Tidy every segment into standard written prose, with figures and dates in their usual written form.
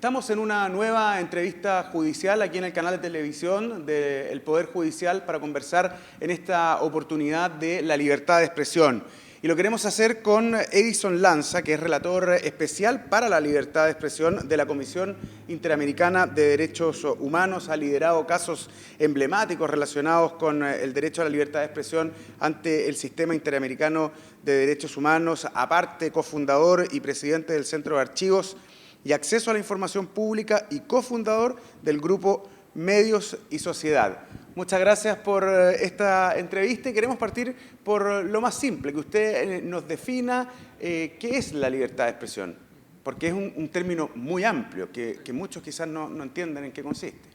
Estamos en una nueva entrevista judicial aquí en el canal de televisión del Poder Judicial para conversar en esta oportunidad de la libertad de expresión. Y lo queremos hacer con Edison Lanza, que es relator especial para la libertad de expresión de la Comisión Interamericana de Derechos Humanos. Ha liderado casos emblemáticos relacionados con el derecho a la libertad de expresión ante el Sistema Interamericano de Derechos Humanos, aparte cofundador y presidente del Centro de Archivos y Acceso a la Información Pública y cofundador del grupo Medios y Sociedad. Muchas gracias por esta entrevista y queremos partir por lo más simple, que usted nos defina qué es la libertad de expresión, porque es un término muy amplio que muchos quizás no entienden en qué consiste.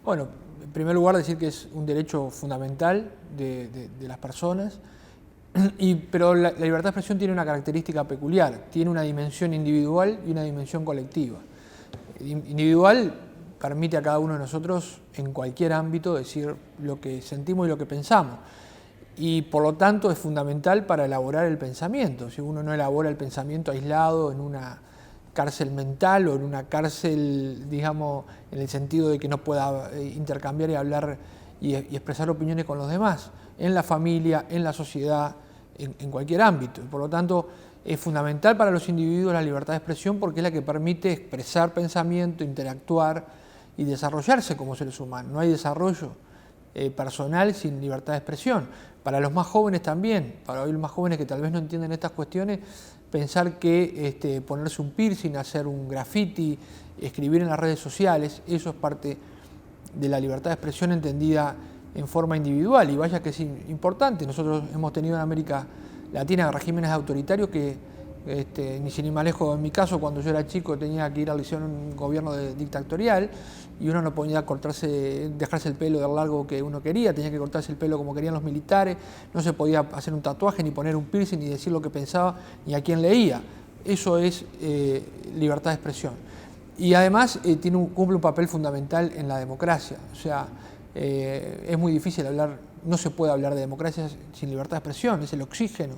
Bueno, en primer lugar decir que es un derecho fundamental de las personas, pero la libertad de expresión tiene una característica peculiar, tiene una dimensión individual y una dimensión colectiva. Individual permite a cada uno de nosotros en cualquier ámbito decir lo que sentimos y lo que pensamos, y por lo tanto es fundamental para elaborar el pensamiento. Si uno no elabora el pensamiento aislado en una cárcel mental o en una cárcel, digamos, en el sentido de que no pueda intercambiar y hablar y expresar opiniones con los demás, en la familia, en la sociedad, en cualquier ámbito. Por lo tanto, es fundamental para los individuos la libertad de expresión porque es la que permite expresar pensamiento, interactuar y desarrollarse como seres humanos. No hay desarrollo personal sin libertad de expresión. Para los más jóvenes también, para los más jóvenes que tal vez no entienden estas cuestiones, pensar que ponerse un piercing, hacer un graffiti, escribir en las redes sociales, eso es parte de la libertad de expresión entendida en forma individual, y vaya que es importante. Nosotros hemos tenido en América Latina regímenes autoritarios que, ni sin ir más lejos, en mi caso, cuando yo era chico tenía que ir a liceo en un gobierno dictatorial y uno no podía dejarse el pelo de largo que uno quería, tenía que cortarse el pelo como querían los militares, no se podía hacer un tatuaje, ni poner un piercing, ni decir lo que pensaba, ni a quién leía. Eso es libertad de expresión. Y además cumple un papel fundamental en la democracia. O sea, es muy difícil hablar, no se puede hablar de democracia sin libertad de expresión, es el oxígeno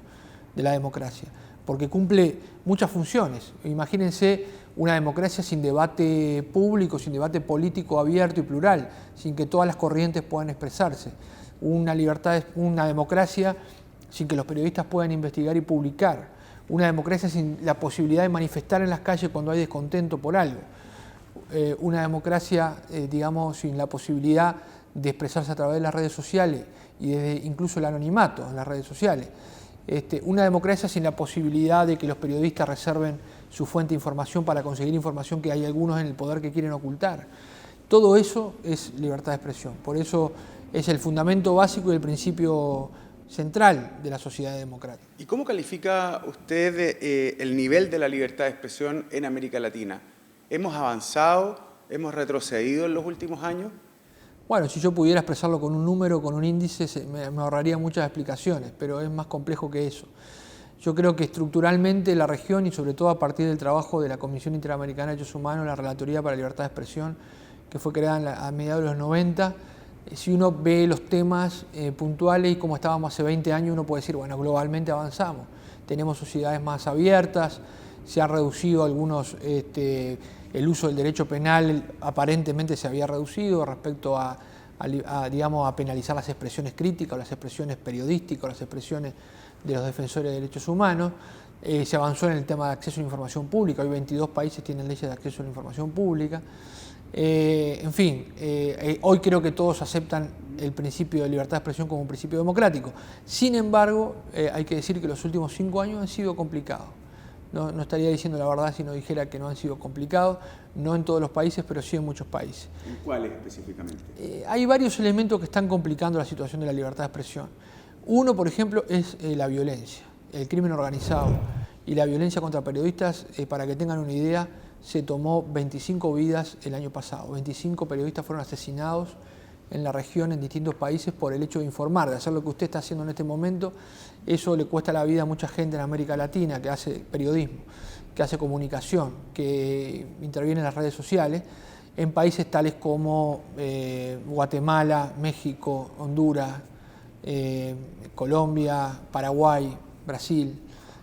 de la democracia, porque cumple muchas funciones. Imagínense una democracia sin debate público, sin debate político abierto y plural, sin que todas las corrientes puedan expresarse. Una democracia sin que los periodistas puedan investigar y publicar. Una democracia sin la posibilidad de manifestar en las calles cuando hay descontento por algo. Una democracia, digamos, sin la posibilidad de expresarse a través de las redes sociales y desde incluso el anonimato en las redes sociales. Una democracia sin la posibilidad de que los periodistas reserven su fuente de información para conseguir información que hay algunos en el poder que quieren ocultar. Todo eso es libertad de expresión. Por eso es el fundamento básico y el principio central de la sociedad democrática. ¿Y cómo califica usted el nivel de la libertad de expresión en América Latina? ¿Hemos avanzado? ¿Hemos retrocedido en los últimos años? Bueno, si yo pudiera expresarlo con un número, con un índice, me ahorraría muchas explicaciones, pero es más complejo que eso. Yo creo que estructuralmente la región, y sobre todo a partir del trabajo de la Comisión Interamericana de Derechos Humanos, la Relatoría para la Libertad de Expresión, que fue creada a mediados de los 90, si uno ve los temas puntuales y como estábamos hace 20 años, uno puede decir, bueno, globalmente avanzamos. Tenemos sociedades más abiertas, se ha reducido algunos... el uso del derecho penal aparentemente se había reducido respecto digamos, a penalizar las expresiones críticas, o las expresiones periodísticas, o las expresiones de los defensores de derechos humanos. Se avanzó en el tema de acceso a la información pública. Hoy 22 países tienen leyes de acceso a la información pública. En fin, hoy creo que todos aceptan el principio de libertad de expresión como un principio democrático. Sin embargo, hay que decir que los últimos 5 años han sido complicados. No estaría diciendo la verdad si no dijera que no han sido complicados, no en todos los países, pero sí en muchos países. ¿En cuáles específicamente? Hay varios elementos que están complicando la situación de la libertad de expresión. Uno, por ejemplo, es la violencia, el crimen organizado y la violencia contra periodistas. Para que tengan una idea, se tomó 25 vidas el año pasado. 25 periodistas fueron asesinados en la región, en distintos países, por el hecho de informar, de hacer lo que usted está haciendo en este momento. Eso le cuesta la vida a mucha gente en América Latina que hace periodismo, que hace comunicación, que interviene en las redes sociales, en países tales como Guatemala, México, Honduras, Colombia, Paraguay, Brasil.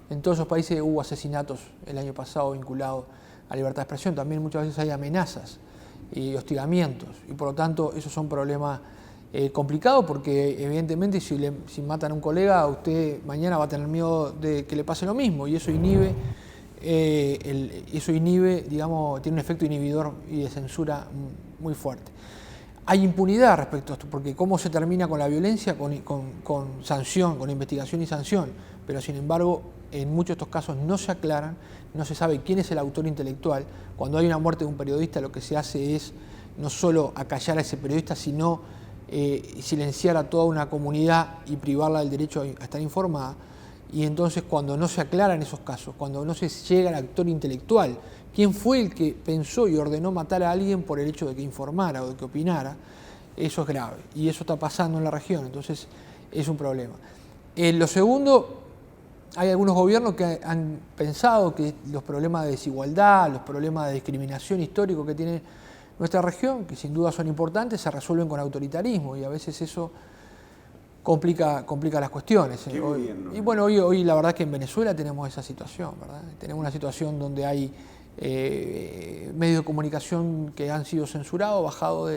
En todos esos países hubo asesinatos el año pasado vinculados a la libertad de expresión, también muchas veces hay amenazas y hostigamientos, y por lo tanto esos son problemas complicados, porque evidentemente si matan a un colega, usted mañana va a tener miedo de que le pase lo mismo, y eso inhibe, digamos, tiene un efecto inhibidor y de censura muy fuerte. Hay impunidad respecto a esto, porque ¿cómo se termina con la violencia? Con sanción, con investigación y sanción, pero sin embargo en muchos de estos casos no se aclaran, no se sabe quién es el autor intelectual. Cuando hay una muerte de un periodista, lo que se hace es no solo acallar a ese periodista, sino silenciar a toda una comunidad y privarla del derecho a estar informada. Y entonces, cuando no se aclaran esos casos, cuando no se llega al actor intelectual, quién fue el que pensó y ordenó matar a alguien por el hecho de que informara o de que opinara, eso es grave. Y eso está pasando en la región, entonces es un problema. Lo segundo, hay algunos gobiernos que han pensado que los problemas de desigualdad, los problemas de discriminación histórico que tiene nuestra región, que sin duda son importantes, se resuelven con autoritarismo, y a veces eso complica las cuestiones. Y bueno, hoy la verdad es que en Venezuela tenemos esa situación, ¿verdad? Tenemos una situación donde hay medios de comunicación que han sido censurados, bajados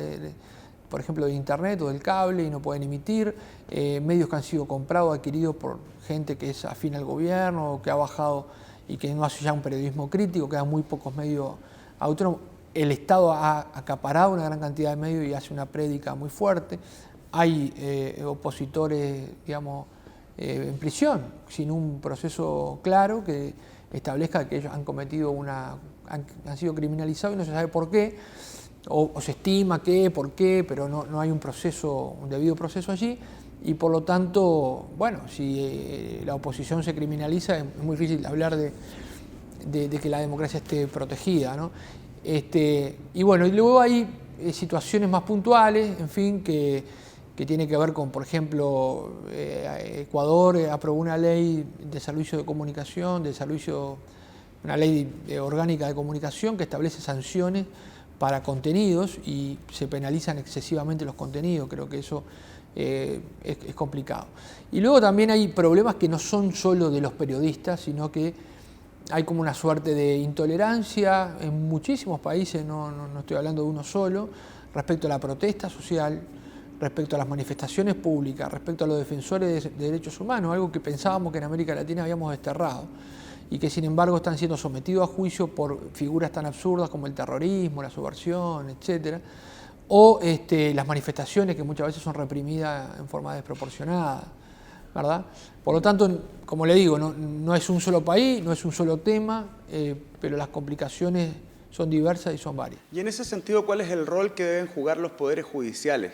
por ejemplo, de internet o del cable, y no pueden emitir, medios que han sido comprados, adquiridos por gente que es afín al gobierno, que ha bajado y que no hace ya un periodismo crítico, quedan muy pocos medios autónomos. El Estado ha acaparado una gran cantidad de medios y hace una prédica muy fuerte. Hay opositores, digamos, en prisión, sin un proceso claro que establezca que ellos han cometido han sido criminalizados y no se sabe por qué, o se estima por qué, pero no hay un debido proceso allí, y por lo tanto, bueno, si la oposición se criminaliza, es muy difícil hablar de que la democracia esté protegida, ¿no? Y bueno, y luego hay situaciones más puntuales, en fin, que tiene que ver con, por ejemplo, Ecuador aprobó una ley de servicio de comunicación, una ley orgánica de comunicación que establece sanciones para contenidos y se penalizan excesivamente los contenidos. Creo que eso es complicado. Y luego también hay problemas que no son solo de los periodistas, sino que hay como una suerte de intolerancia en muchísimos países, no estoy hablando de uno solo, respecto a la protesta social, respecto a las manifestaciones públicas, respecto a los defensores de derechos humanos, algo que pensábamos que en América Latina habíamos desterrado, y que sin embargo están siendo sometidos a juicio por figuras tan absurdas como el terrorismo, la subversión, etcétera, o las manifestaciones que muchas veces son reprimidas en forma desproporcionada, ¿verdad? Por lo tanto, como le digo, no es un solo país, no es un solo tema, pero las complicaciones son diversas y son varias. Y en ese sentido, ¿cuál es el rol que deben jugar los poderes judiciales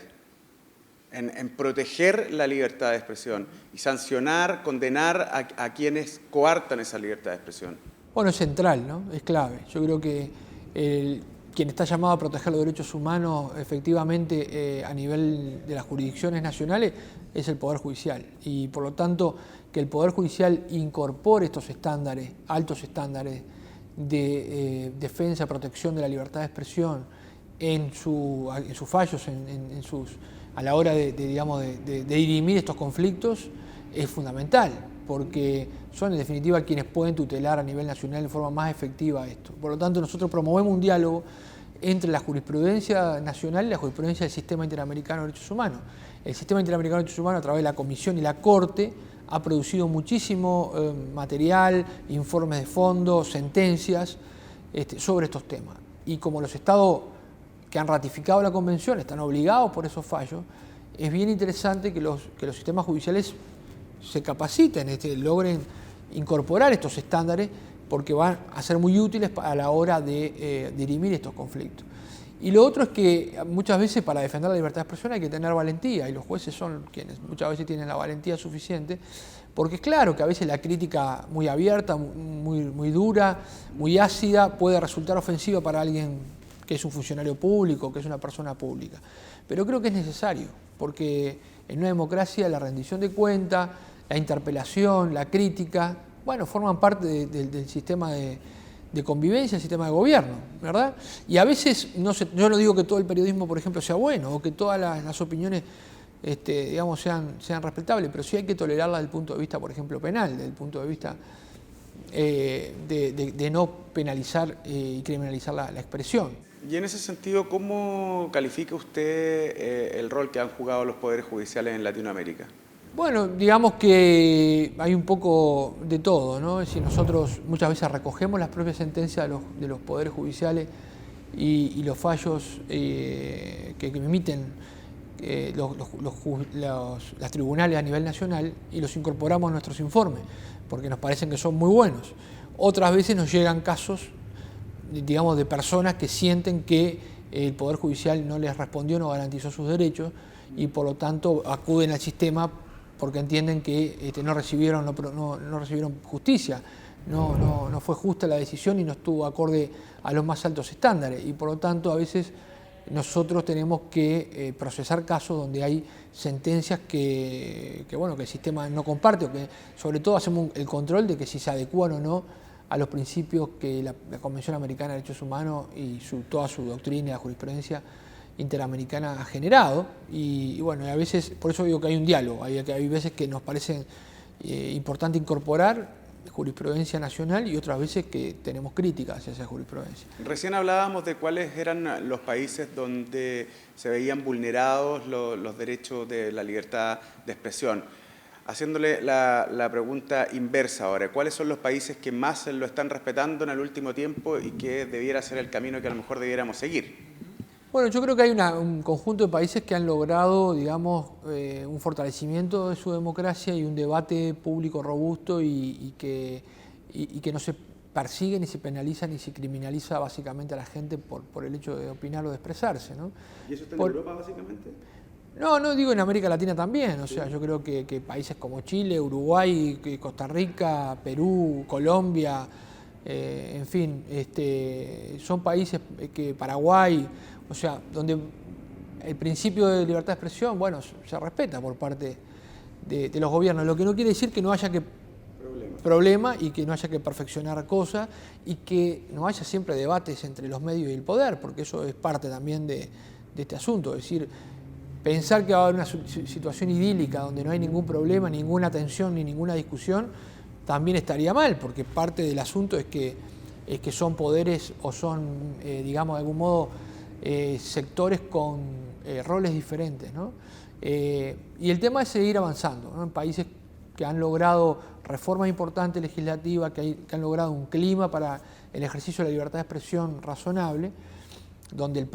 en proteger la libertad de expresión y sancionar, condenar a quienes coartan esa libertad de expresión? Bueno, es central, ¿no? Es clave. Yo creo que quien está llamado a proteger los derechos humanos efectivamente a nivel de las jurisdicciones nacionales es el Poder Judicial, y por lo tanto que el Poder Judicial incorpore estos estándares, altos estándares de defensa, protección de la libertad de expresión en sus fallos, a la hora de dirimir estos conflictos, es fundamental, porque son en definitiva quienes pueden tutelar a nivel nacional de forma más efectiva esto. Por lo tanto, nosotros promovemos un diálogo entre la jurisprudencia nacional y la jurisprudencia del Sistema Interamericano de Derechos Humanos. El Sistema Interamericano de Derechos Humanos, a través de la Comisión y la Corte, ha producido muchísimo material, informes de fondo, sentencias sobre estos temas. Y como los estados que han ratificado la Convención están obligados por esos fallos, es bien interesante que los sistemas judiciales se capaciten, logren incorporar estos estándares, porque van a ser muy útiles a la hora de dirimir estos conflictos. Y lo otro es que muchas veces para defender la libertad de expresión hay que tener valentía, y los jueces son quienes muchas veces tienen la valentía suficiente, porque es claro que a veces la crítica muy abierta, muy dura, muy ácida, puede resultar ofensiva para alguien que es un funcionario público, que es una persona pública. Pero creo que es necesario, porque en una democracia la rendición de cuentas, la interpelación, la crítica, bueno, forman parte del sistema de convivencia, el sistema de gobierno, ¿verdad? Y a veces, yo no digo que todo el periodismo, por ejemplo, sea bueno, o que todas las opiniones sean respetables, pero sí hay que tolerarlas desde el punto de vista, por ejemplo, penal, desde el punto de vista de no penalizar y criminalizar la expresión. Y en ese sentido, ¿cómo califica usted el rol que han jugado los poderes judiciales en Latinoamérica? Bueno, digamos que hay un poco de todo, ¿no? Es decir, nosotros muchas veces recogemos las propias sentencias de los poderes judiciales y los fallos que emiten los tribunales a nivel nacional y los incorporamos a nuestros informes, porque nos parecen que son muy buenos. Otras veces nos llegan casos, digamos, de personas que sienten que el Poder Judicial no les respondió, no garantizó sus derechos y por lo tanto acuden al sistema porque entienden que no recibieron justicia, no fue justa la decisión y no estuvo acorde a los más altos estándares y por lo tanto a veces nosotros tenemos que procesar casos donde hay sentencias que el sistema no comparte o que sobre todo hacemos el control de que si se adecúan o no a los principios que la Convención Americana de Derechos Humanos y toda su doctrina y la jurisprudencia interamericana ha generado y a veces, por eso digo que hay un diálogo, hay veces que nos parece importante incorporar jurisprudencia nacional y otras veces que tenemos críticas hacia esa jurisprudencia. Recién hablábamos de cuáles eran los países donde se veían vulnerados los derechos de la libertad de expresión. Haciéndole la pregunta inversa ahora, ¿cuáles son los países que más lo están respetando en el último tiempo y que debiera ser el camino que a lo mejor debiéramos seguir? Bueno, yo creo que hay un conjunto de países que han logrado, digamos, un fortalecimiento de su democracia y un debate público robusto y que no se persigue, ni se penaliza, ni se criminaliza básicamente a la gente por el hecho de opinar o de expresarse, ¿no? ¿Y eso está en Europa básicamente? No digo en América Latina también, o sea, yo creo que países como Chile, Uruguay, Costa Rica, Perú, Colombia, en fin, son países que Paraguay, o sea, donde el principio de libertad de expresión, se respeta por parte de los gobiernos, lo que no quiere decir que no haya problema y que no haya que perfeccionar cosas y que no haya siempre debates entre los medios y el poder, porque eso es parte también de este asunto, es decir, pensar que va a haber una situación idílica donde no hay ningún problema, ninguna tensión ni ninguna discusión, también estaría mal, porque parte del asunto es que son poderes o son, digamos, de algún modo, sectores con roles diferentes, ¿no? Y el tema es seguir avanzando, ¿no? En países que han logrado reformas importantes legislativas, que han logrado un clima para el ejercicio de la libertad de expresión razonable, donde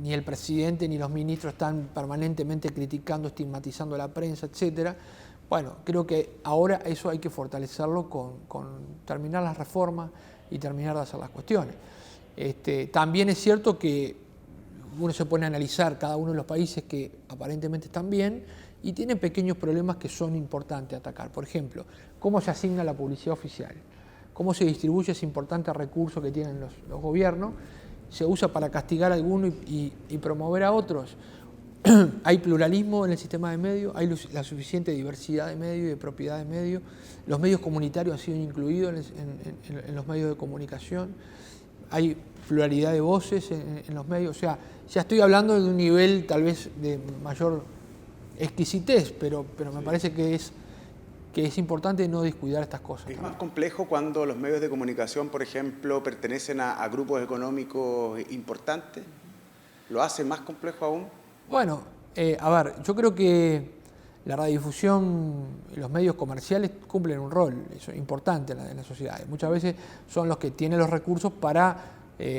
ni el presidente ni los ministros están permanentemente criticando, estigmatizando a la prensa, etcétera. Bueno, creo que ahora eso hay que fortalecerlo con terminar las reformas y terminar de hacer las cuestiones. También es cierto que uno se pone a analizar cada uno de los países que aparentemente están bien y tienen pequeños problemas que son importantes atacar. Por ejemplo, cómo se asigna la publicidad oficial, cómo se distribuye ese importante recurso que tienen los gobiernos, se usa para castigar a algunos y promover a otros. Hay pluralismo en el sistema de medios, hay la suficiente diversidad de medios y de propiedad de medios, los medios comunitarios han sido incluidos en los medios de comunicación, hay pluralidad de voces en los medios, o sea, ya estoy hablando de un nivel tal vez de mayor exquisitez, pero me parece que es importante no descuidar estas cosas. ¿Es más complejo cuando los medios de comunicación, por ejemplo, pertenecen a grupos económicos importantes? ¿Lo hace más complejo aún? Bueno, yo creo que la radiodifusión y los medios comerciales cumplen un rol importante en la sociedad. Muchas veces son los que tienen los recursos para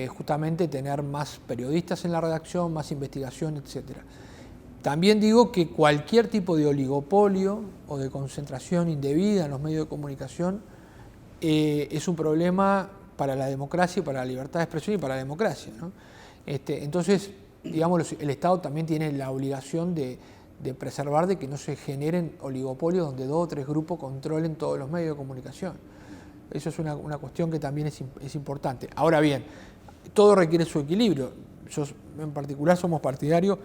justamente tener más periodistas en la redacción, más investigación, etcétera. También digo que cualquier tipo de oligopolio o de concentración indebida en los medios de comunicación es un problema para la democracia y para la libertad de expresión y para la democracia, ¿no? Entonces, digamos, el Estado también tiene la obligación de preservar de que no se generen oligopolios donde 2 o 3 grupos controlen todos los medios de comunicación. Eso es una cuestión que también es importante. Ahora bien, todo requiere su equilibrio. En particular somos partidarios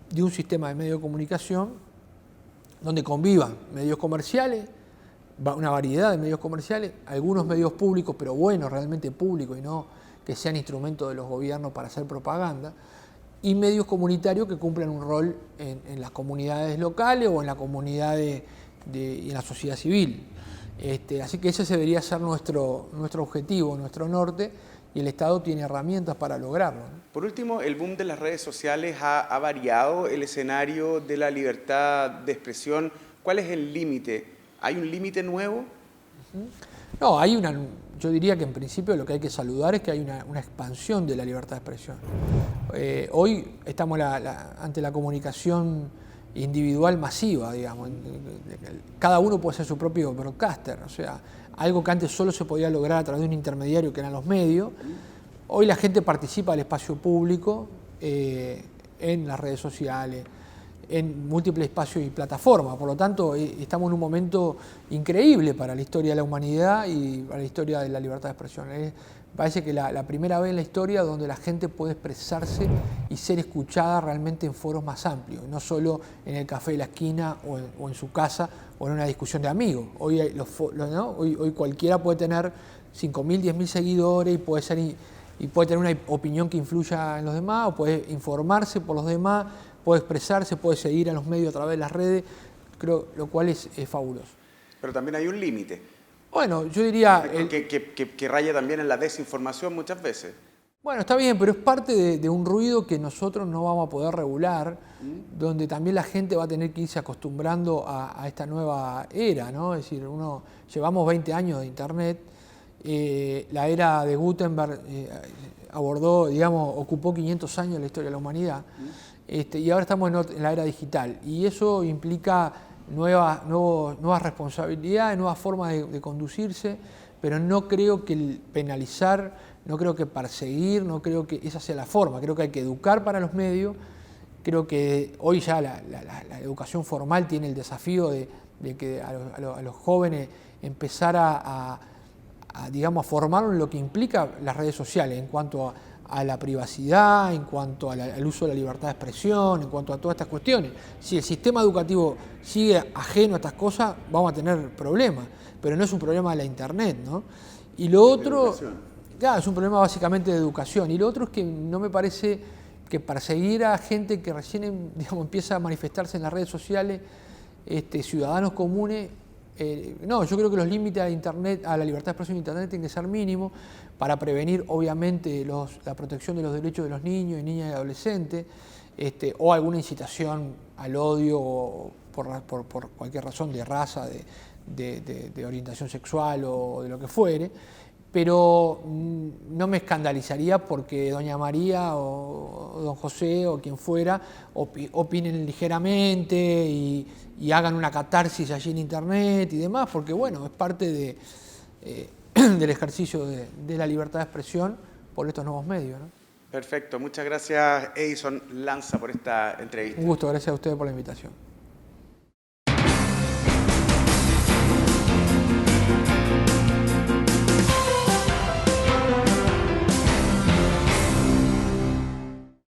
de un sistema de medios de comunicación donde convivan medios comerciales, una variedad de medios comerciales, algunos medios públicos, pero buenos, realmente públicos, y no que sean instrumentos de los gobiernos para hacer propaganda, y medios comunitarios que cumplan un rol en las comunidades locales o en la comunidad y en la sociedad civil. Así que ese debería ser nuestro objetivo, nuestro norte, y el Estado tiene herramientas para lograrlo, ¿no? Por último, el boom de las redes sociales ha variado el escenario de la libertad de expresión. ¿Cuál es el límite? ¿Hay un límite nuevo? No, yo diría que en principio lo que hay que saludar es que hay una expansión de la libertad de expresión. Hoy estamos ante la comunicación individual masiva, digamos. Cada uno puede ser su propio broadcaster, o sea, algo que antes solo se podía lograr a través de un intermediario que eran los medios. Hoy la gente participa del espacio público en las redes sociales, en múltiples espacios y plataformas. Por lo tanto, estamos en un momento increíble para la historia de la humanidad y para la historia de la libertad de expresión. Parece que la primera vez en la historia donde la gente puede expresarse y ser escuchada realmente en foros más amplios, no solo en el café de la esquina o en su casa o en una discusión de amigos. Hoy, hoy cualquiera puede tener 5.000, 10.000 seguidores y puede tener una opinión que influya en los demás, o puede informarse por los demás, puede expresarse, puede seguir a los medios a través de las redes, creo, lo cual es fabuloso. Pero también hay un límite. Bueno, yo diría... Que raya también en la desinformación muchas veces. Bueno, está bien, pero es parte de un ruido que nosotros no vamos a poder regular, donde también la gente va a tener que irse acostumbrando a esta nueva era, ¿no? Es decir, llevamos 20 años de Internet, la era de Gutenberg abordó, digamos, ocupó 500 años de la historia de la humanidad, y ahora estamos en la era digital, y eso implica nuevas responsabilidades, nuevas formas de conducirse, pero no creo que el penalizar, no creo que perseguir, no creo que esa sea la forma. Creo que hay que educar para los medios. Creo que hoy ya la educación formal tiene el desafío de que a los jóvenes empezar digamos, a formarlos en lo que implica las redes sociales en cuanto a la privacidad, en cuanto al uso de la libertad de expresión, en cuanto a todas estas cuestiones. Si el sistema educativo sigue ajeno a estas cosas, vamos a tener problemas, pero no es un problema de la Internet, ¿no? Y lo otro, claro, es un problema básicamente de educación. Y lo otro es que no me parece que perseguir a gente que recién, digamos, empieza a manifestarse en las redes sociales, ciudadanos comunes, no, yo creo que los límites a Internet, a la libertad de expresión en Internet tienen que ser mínimos para prevenir, obviamente, la protección de los derechos de los niños y niñas y adolescentes, o alguna incitación al odio o por cualquier razón de raza, de orientación sexual o de lo que fuere, pero no me escandalizaría porque doña María o don José o quien fuera opinen ligeramente y hagan una catarsis allí en Internet y demás, porque bueno, es parte del ejercicio de la libertad de expresión por estos nuevos medios, ¿no? Perfecto, muchas gracias Edison Lanza por esta entrevista. Un gusto, gracias a ustedes por la invitación.